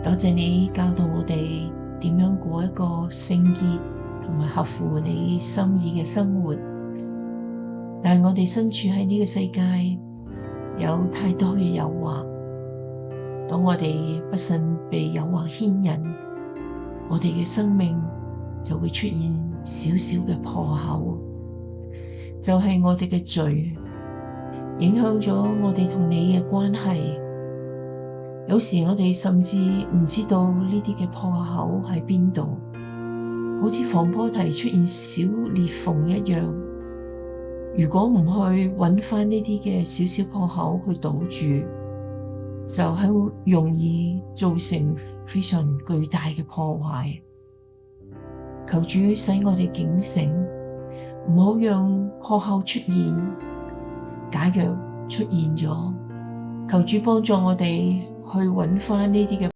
多謝你教導我哋點樣過一個聖潔同埋合乎你心意嘅生活。但係我哋身處喺呢個世界，有太多嘅誘惑。當我哋不慎被誘惑牽引，我哋嘅生命就會出現少少嘅破口，就係我哋嘅罪，影響咗我哋同你嘅關係。有時我哋甚至唔知道呢啲嘅破口喺邊度，好似防波堤出現小裂縫一樣。如果唔去揾返呢啲嘅小小破口去堵住，就係容易造成非常巨大嘅破壞。求主使我哋警醒，唔好讓破口出現。假若出現咗，求主幫助我哋去揾返呢啲嘅